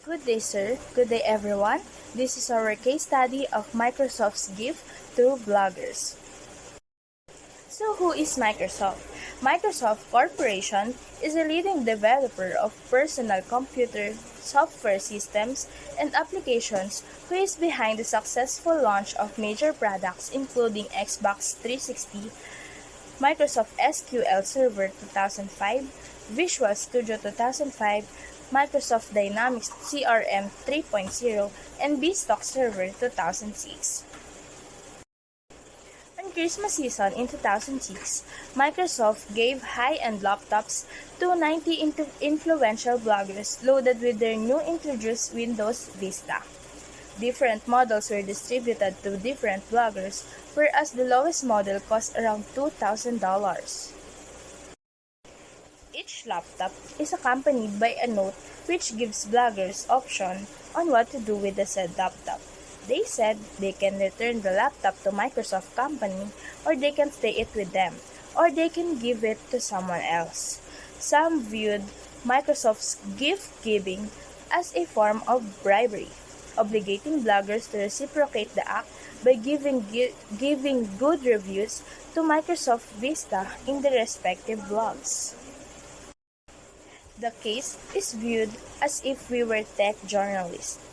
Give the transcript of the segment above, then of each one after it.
Good day, sir. Good day, everyone. This is our case study of Microsoft's gift to bloggers. So, who is Microsoft? Microsoft Corporation is a leading developer of personal computer software systems and applications who is behind the successful launch of major products including Xbox 360, Microsoft SQL Server 2005, Visual Studio 2005, Microsoft Dynamics CRM 3.0, and BStock Server 2006. On Christmas season in 2006, Microsoft gave high-end laptops to 90 influential bloggers loaded with their new introduced Windows Vista. Different models were distributed to different bloggers, whereas the lowest model cost around $2,000. Each laptop is accompanied by a note which gives bloggers option on what to do with the said laptop. They said they can return the laptop to Microsoft company, or they can stay it with them, or they can give it to someone else. Some viewed Microsoft's gift giving as a form of bribery, obligating bloggers to reciprocate the act by giving good reviews to Microsoft Vista in their respective blogs. The case is viewed as if we were tech journalists.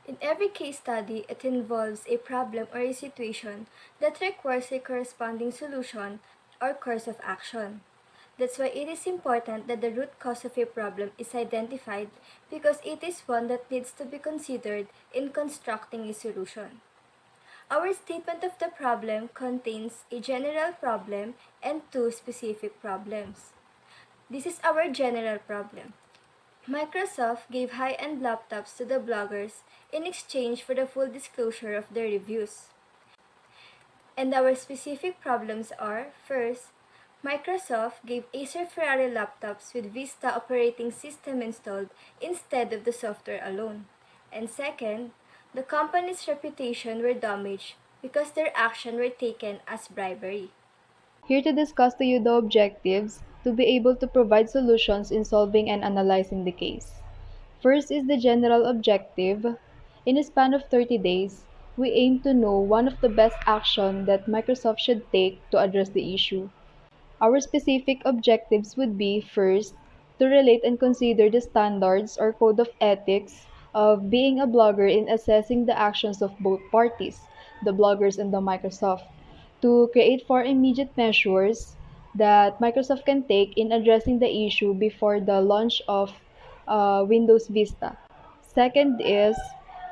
In every case study, it involves a problem or a situation that requires a corresponding solution or course of action. That's why it is important that the root cause of a problem is identified, because it is one that needs to be considered in constructing a solution. Our statement of the problem contains a general problem and two specific problems. This is our general problem. Microsoft gave high-end laptops to the bloggers in exchange for the full disclosure of their reviews. And our specific problems are, first, Microsoft gave Acer Ferrari laptops with Vista operating system installed instead of the software alone. And second, the company's reputation were damaged because their actions were taken as bribery. Here to discuss to you the objectives to be able to provide solutions in solving and analyzing the case. First is the general objective. In a span of 30 days, we aim to know one of the best action that Microsoft should take to address the issue. Our specific objectives would be, first, to relate and consider the standards or code of ethics of being a blogger in assessing the actions of both parties, the bloggers and the Microsoft, to create 4 immediate measures that Microsoft can take in addressing the issue before the launch of Windows Vista. Second is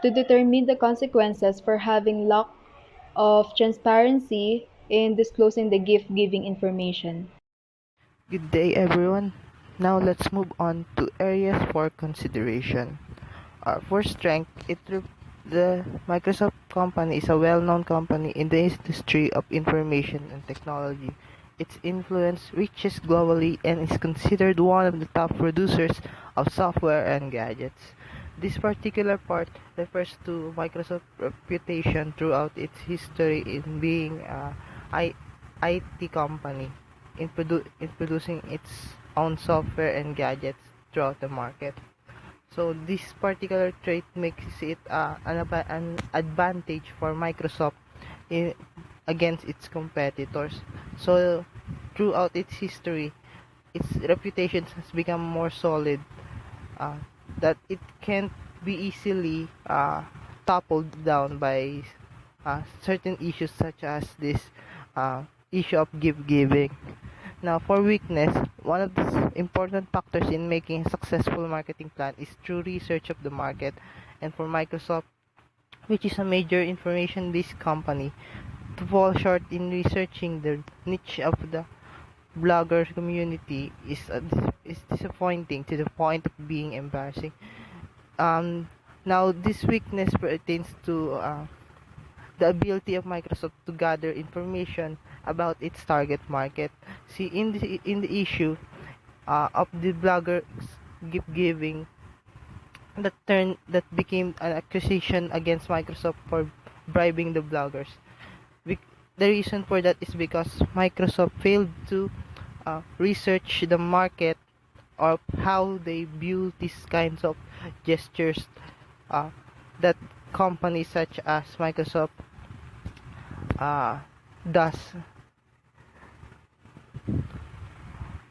to determine the consequences for having lack of transparency in disclosing the gift-giving information. Good day, everyone. Now let's move on to areas for consideration. For strength, the Microsoft company is a well-known company in the industry of information and technology. Its influence reaches globally and is considered one of the top producers of software and gadgets. This particular part refers to Microsoft's reputation throughout its history in being a IT company in producing its own software and gadgets throughout the market. So this particular trait makes it an advantage for Microsoft in, against its competitors. So throughout its history, its reputation has become more solid, uh, that it can't be easily toppled down by certain issues such as this issue of gift giving. Now, for weakness, one of the important factors in making a successful marketing plan is through research of the market. And for Microsoft, which is a major information-based company, to fall short in researching the niche of the blogger community is disappointing to the point of being embarrassing. Now, this weakness pertains to the ability of Microsoft to gather information about its target market. See, in the issue of the bloggers gift giving, that became an accusation against Microsoft for bribing the bloggers. The reason for that is because Microsoft failed to research the market of how they view these kinds of gestures uh, that companies such as Microsoft does.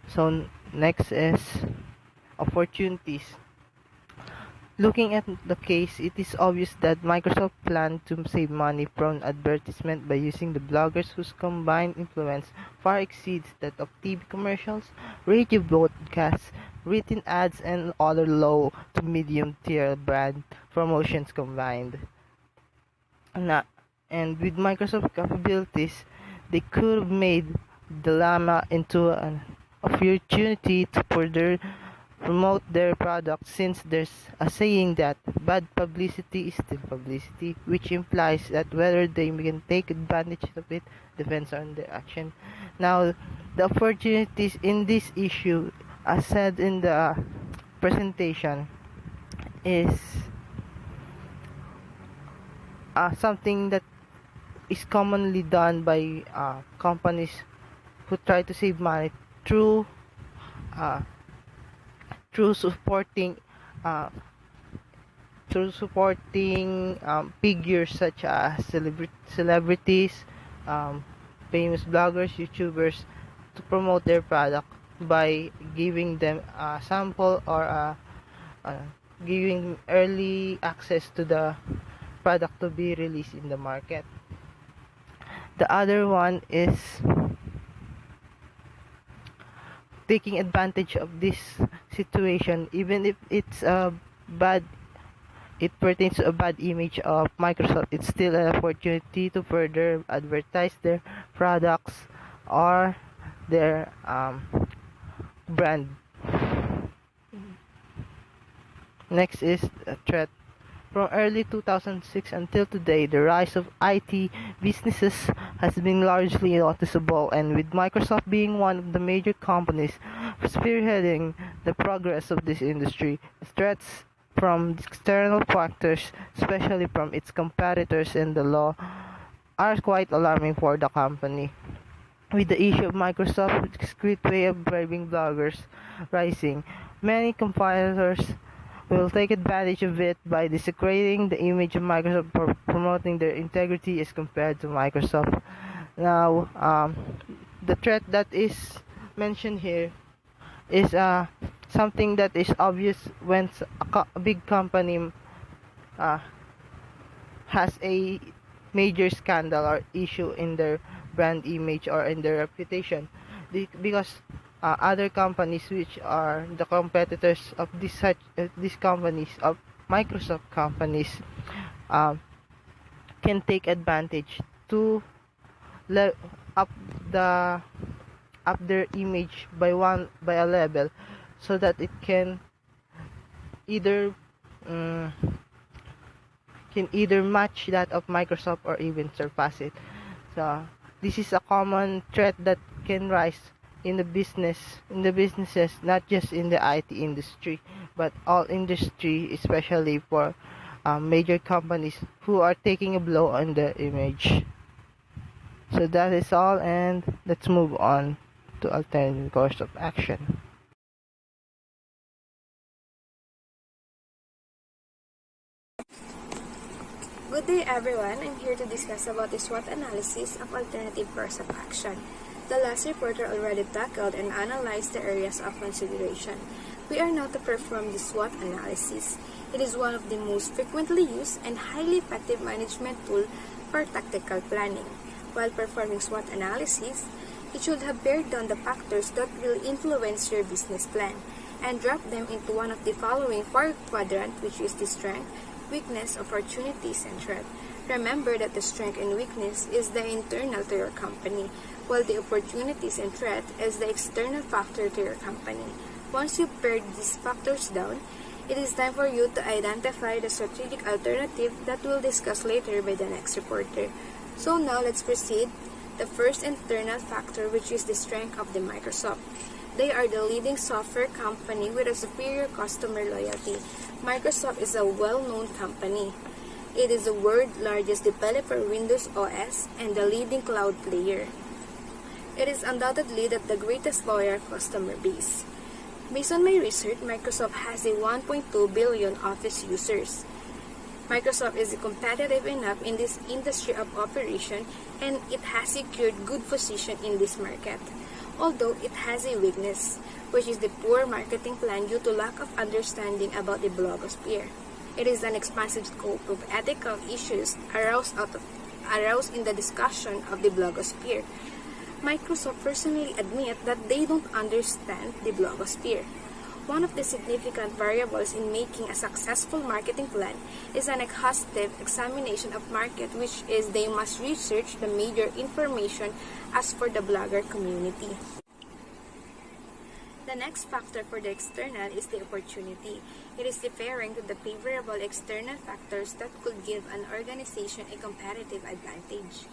So next is opportunities. Looking at the case, it is obvious that Microsoft planned to save money from advertisement by using the bloggers whose combined influence far exceeds that of TV commercials, radio broadcasts, written ads, and other low to medium tier brand promotions combined. And with Microsoft capabilities, they could have made the llama into an opportunity to further promote their product, since there's a saying that bad publicity is still publicity, which implies that whether they can take advantage of it depends on their action. Now, the opportunities in this issue, as said in the presentation, is something that is commonly done by companies who try to save money through uh, through supporting uh, figures such as celebrities, um, famous bloggers, YouTubers, to promote their product by giving them a sample or giving early access to the product to be released in the market. The other one is taking advantage of this situation, even if it's a bad, it pertains to a bad image of Microsoft. It's still an opportunity to further advertise their products or their brand. Next is a threat. From early 2006 until today, the rise of IT businesses has been largely noticeable, and with Microsoft being one of the major companies spearheading the progress of this industry, threats from external factors, especially from its competitors and the law, are quite alarming for the company. With the issue of Microsoft's discreet way of bribing bloggers rising, many competitors will take advantage of it by desecrating the image of Microsoft for promoting their integrity as compared to Microsoft. Now, the threat that is mentioned here is something that is obvious when a big company has a major scandal or issue in their brand image or in their reputation, because other companies which are the competitors of these companies, of Microsoft companies, can take advantage to up the up their image by a level, so that it can either match that of Microsoft or even surpass it. So this is a common threat that can rise in the businesses, not just in the IT industry, but all industry, especially for major companies who are taking a blow on their image. So that is all, and let's move on to alternative course of action. Good day everyone, I'm here to discuss about the SWOT analysis of alternative course of action. The last reporter already tackled and analyzed the areas of consideration. We are now to perform the SWOT analysis. It is one of the most frequently used and highly effective management tool for tactical planning. While performing SWOT analysis, you should have pared down the factors that will influence your business plan and drop them into one of the following 4 quadrants, which is the strength, weakness, opportunities, and threat. Remember that the strength and weakness is the internal to your company, while the opportunities and threat is the external factor to your company. Once you've pared these factors down, it is time for you to identify the strategic alternative that we'll discuss later by the next reporter. So now let's proceed. The first internal factor, which is the strength of the Microsoft. They are the leading software company with a superior customer loyalty. Microsoft is a well-known company. It is the world's largest developer of Windows OS and the leading cloud player. It is undoubtedly the greatest loyal customer base. Based on my research, Microsoft has a 1.2 billion Office users. Microsoft is competitive enough in this industry of operation, and it has secured good position in this market. Although it has a weakness, which is the poor marketing plan due to lack of understanding about the blogosphere. It is an expansive scope of ethical issues aroused in the discussion of the blogosphere. Microsoft personally admit that they don't understand the blogosphere. One of the significant variables in making a successful marketing plan is an exhaustive examination of market, which is they must research the major information as for the blogger community. The next factor for the external is the opportunity. It is referring to the favorable external factors that could give an organization a competitive advantage.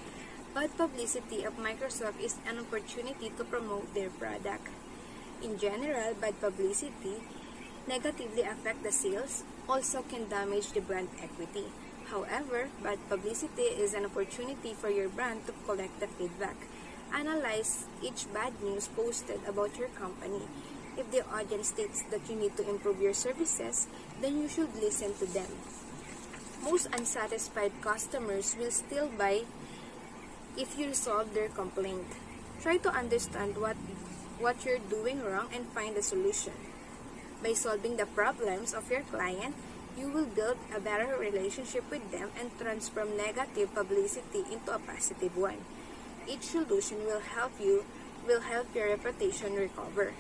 Bad publicity of Microsoft is an opportunity to promote their product. In general, bad publicity negatively affect the sales, also can damage the brand equity. However, bad publicity is an opportunity for your brand to collect the feedback. Analyze each bad news posted about your company. If the audience states that you need to improve your services, then you should listen to them. Most unsatisfied customers will still buy if you resolve their complaint. Try to understand what you're doing wrong and find a solution. By solving the problems of your client, you will build a better relationship with them and transform negative publicity into a positive one. Each solution will help your reputation recover.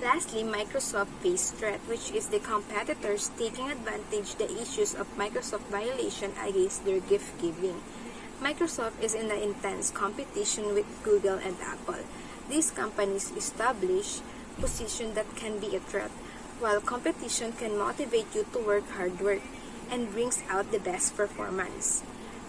Lastly, Microsoft face threat, which is the competitors taking advantage the issues of Microsoft violation against their gift giving. Microsoft is in an intense competition with Google and Apple. These companies establish position that can be a threat, while competition can motivate you to work hard and brings out the best performance.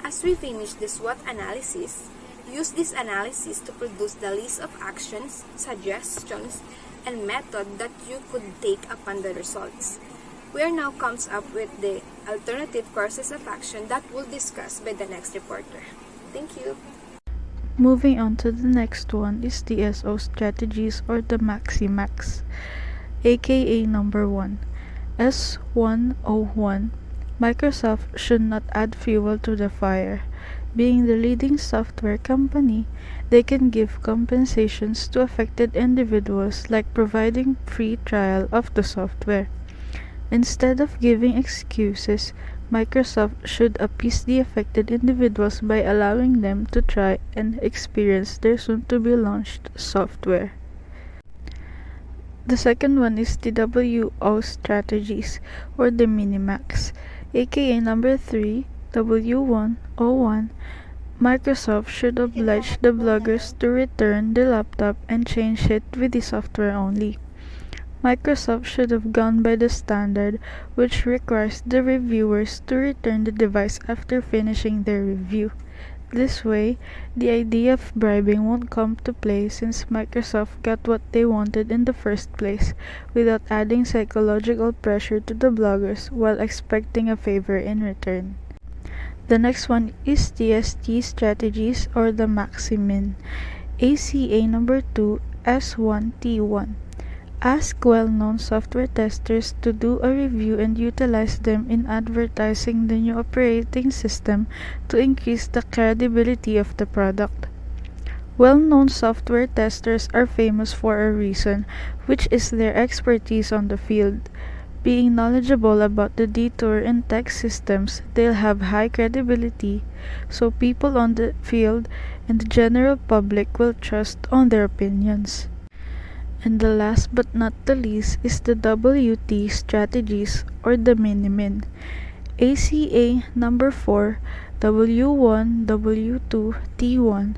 As we finish the SWOT analysis, use this analysis to produce the list of actions, suggestions, and method that you could take upon the results. We are now comes up with the alternative courses of action that we'll discuss by the next reporter. Thank you. Moving on to the next one is the SO strategies or the Maximax, aka number 1. S101. Microsoft should not add fuel to the fire. Being the leading software company, they can give compensations to affected individuals like providing free trial of the software. Instead of giving excuses, Microsoft should appease the affected individuals by allowing them to try and experience their soon-to-be-launched software. The second one is the WO strategies or the Minimax, aka number 3, W101. Microsoft should oblige the bloggers to return the laptop and change it with the software only. Microsoft should have gone by the standard, which requires the reviewers to return the device after finishing their review. This way, the idea of bribing won't come to play since Microsoft got what they wanted in the first place without adding psychological pressure to the bloggers while expecting a favor in return. The next one is TST strategies or the Maximin, ACA number 2, S1T1. Ask well-known software testers to do a review and utilize them in advertising the new operating system to increase the credibility of the product. Well-known software testers are famous for a reason, which is their expertise on the field. Being knowledgeable about the detour in tech systems, they'll have high credibility, so people on the field and the general public will trust on their opinions. And the last but not the least is the WT strategies or the Minimin, ACA number 4, W1, W2, T1.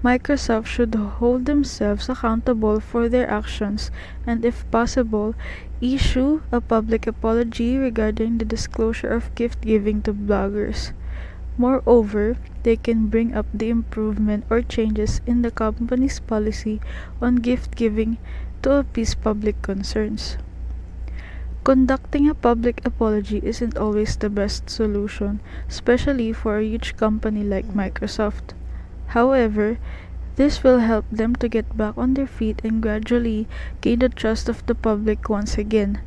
Microsoft should hold themselves accountable for their actions and, if possible, issue a public apology regarding the disclosure of gift giving to bloggers. Moreover, they can bring up the improvement or changes in the company's policy on gift giving to appease public concerns. Conducting a public apology isn't always the best solution, especially for a huge company like Microsoft. However, This will help them to get back on their feet and gradually gain the trust of the public once again.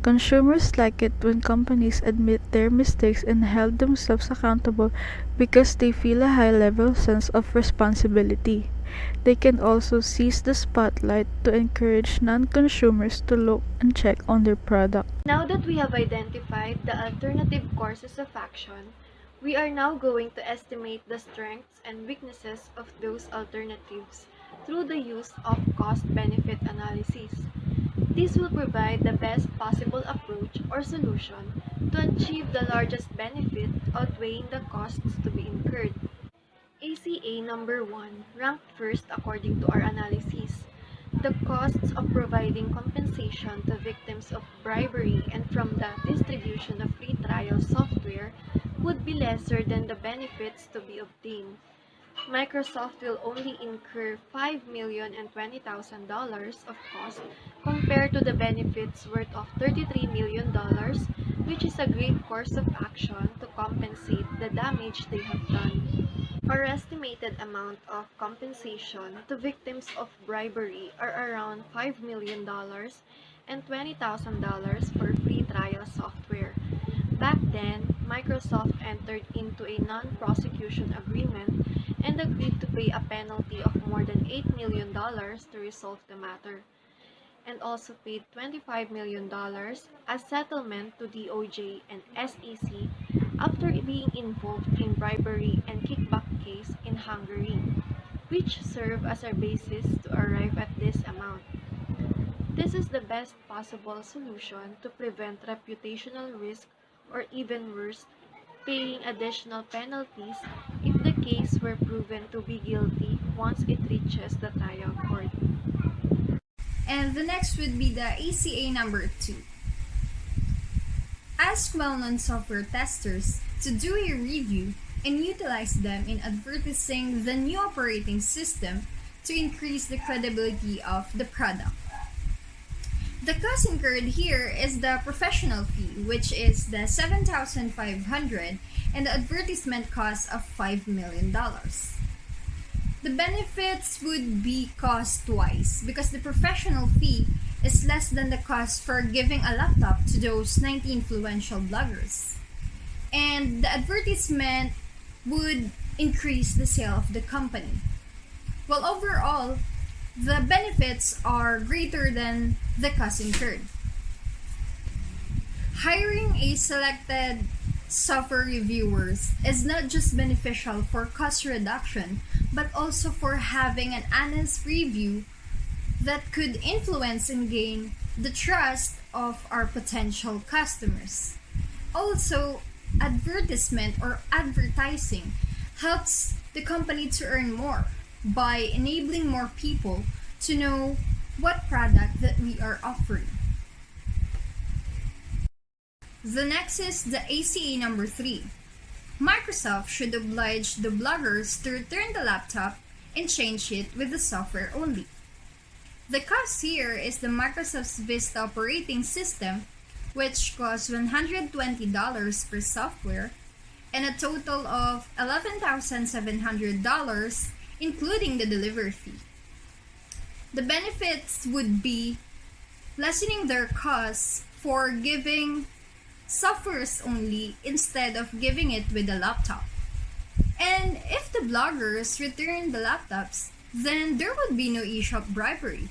Consumers like it when companies admit their mistakes and hold themselves accountable because they feel a high level sense of responsibility. They can also seize the spotlight to encourage non-consumers to look and check on their product. Now that we have identified the alternative courses of action, we are now going to estimate the strengths and weaknesses of those alternatives through the use of cost-benefit analysis. This will provide the best possible approach or solution to achieve the largest benefit outweighing the costs to be incurred. ACA number 1 ranked first according to our analysis. The costs of providing compensation to victims of bribery and from the distribution of free trial software would be lesser than the benefits to be obtained. Microsoft will only incur $5,020,000 of cost compared to the benefits worth of $33 million, which is a great course of action to compensate the damage they have done. Our estimated amount of compensation to victims of bribery are around $5 million and $20,000 for free trial software. Back then, Microsoft entered into a non-prosecution agreement and agreed to pay a penalty of more than $8 million to resolve the matter, and also paid $25 million as settlement to DOJ and SEC after being involved in bribery and kickback case in Hungary, which serve as our basis to arrive at this amount. This is the best possible solution to prevent reputational risk or even worse, paying additional penalties if the case were proven to be guilty once it reaches the trial court. And the next would be the ACA number 2. Ask well-known software testers to do a review and utilize them in advertising the new operating system to increase the credibility of the product. The cost incurred here is the professional fee, which is the $7,500, and the advertisement cost of $5 million. The benefits would be cost twice because the professional fee is less than the cost for giving a laptop to those 90 influential bloggers. And the advertisement would increase the sale of the company. Well, overall, the benefits are greater than the cost incurred. Hiring a selected software reviewers is not just beneficial for cost reduction, but also for having an honest review that could influence and gain the trust of our potential customers. Also, advertisement or advertising helps the company to earn more by enabling more people to know what product that we are offering. The next is the ACA number 3. Microsoft should oblige the bloggers to return the laptop and change it with the software only. The cost here is the Microsoft's Vista operating system, which costs $120 per software and a total of $11,700 including the delivery fee. The benefits would be lessening their costs for giving softwares only instead of giving it with a laptop. And if the bloggers return the laptops, then there would be no issue of bribery.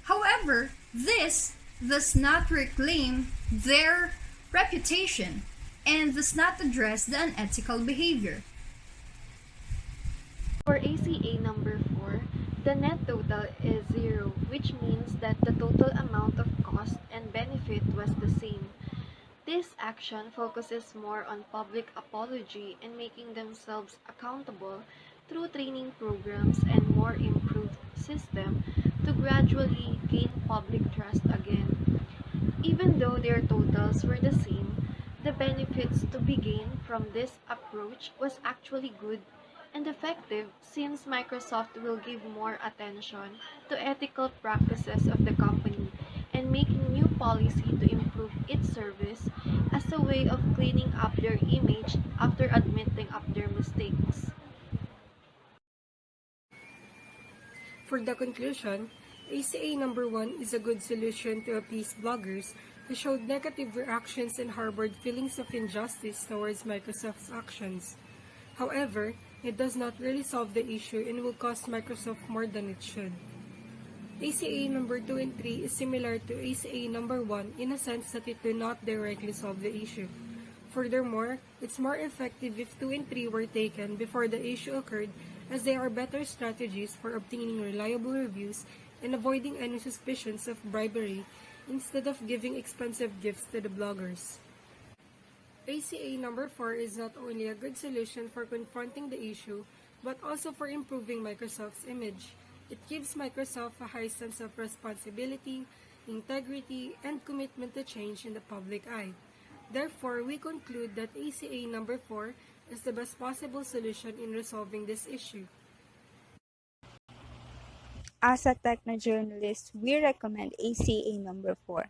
However, this does not reclaim their reputation and does not address the unethical behavior. For ACA number 4, the net total is 0, which means that the total amount of cost and benefit was the same. This action focuses more on public apology and making themselves accountable through training programs and more improved system to gradually gain public trust again. Even though their totals were the same, the benefits to be gained from this approach was actually good and effective since Microsoft will give more attention to ethical practices of the company and making new policy to improve its service as a way of cleaning up their image after admitting up their mistakes. For the conclusion, ACA number 1 is a good solution to appease bloggers who showed negative reactions and harbored feelings of injustice towards Microsoft's actions. However, it does not really solve the issue and will cost Microsoft more than it should. ACA number 2 and 3 is similar to ACA number 1 in a sense that it do not directly solve the issue. Furthermore, it's more effective if 2 and 3 were taken before the issue occurred, as they are better strategies for obtaining reliable reviews and avoiding any suspicions of bribery instead of giving expensive gifts to the bloggers. ACA number 4 is not only a good solution for confronting the issue, but also for improving Microsoft's image. It gives Microsoft a high sense of responsibility, integrity, and commitment to change in the public eye. Therefore, we conclude that ACA number 4 is the best possible solution in resolving this issue. As a techno-journalist, we recommend ACA number 4.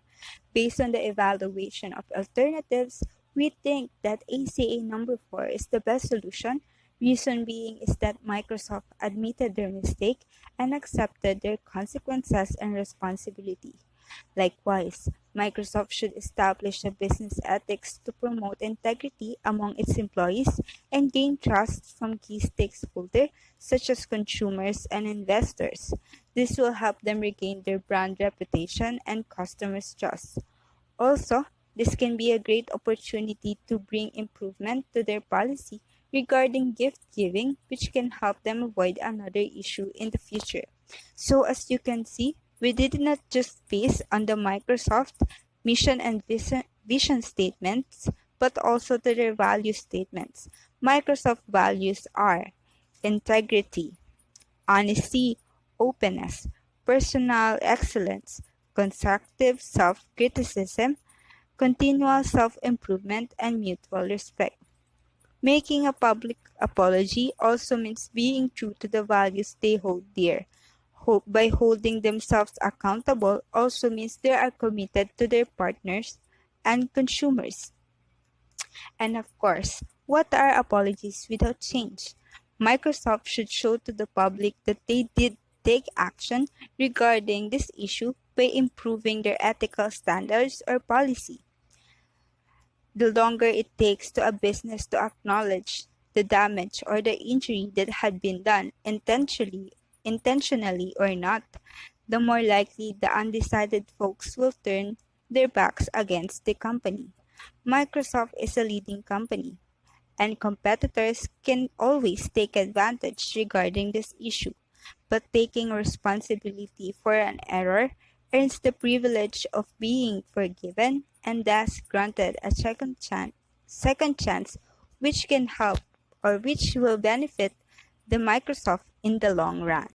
Based on the evaluation of alternatives, we think that ACA number 4 is the best solution. Reason being is that Microsoft admitted their mistake and accepted their consequences and responsibility. Likewise, Microsoft should establish a business ethics to promote integrity among its employees and gain trust from key stakeholders such as consumers and investors. This will help them regain their brand reputation and customers' trust. Also, this can be a great opportunity to bring improvement to their policy regarding gift giving, which can help them avoid another issue in the future. So as you can see, we did not just base on the Microsoft mission and vision statements, but also to their value statements. Microsoft values are integrity, honesty, openness, personal excellence, constructive self-criticism, continual self-improvement, and mutual respect. Making a public apology also means being true to the values they hold dear. By holding themselves accountable also means they are committed to their partners and consumers. And of course, what are apologies without change? Microsoft should show to the public that they did take action regarding this issue by improving their ethical standards or policy. The longer it takes to a business to acknowledge the damage or the injury that had been done intentionally or not, the more likely the undecided folks will turn their backs against the company. Microsoft is a leading company, and competitors can always take advantage regarding this issue, but taking responsibility for an error earns the privilege of being forgiven and thus granted a second chance which can help or which will benefit the Microsoft in the long run.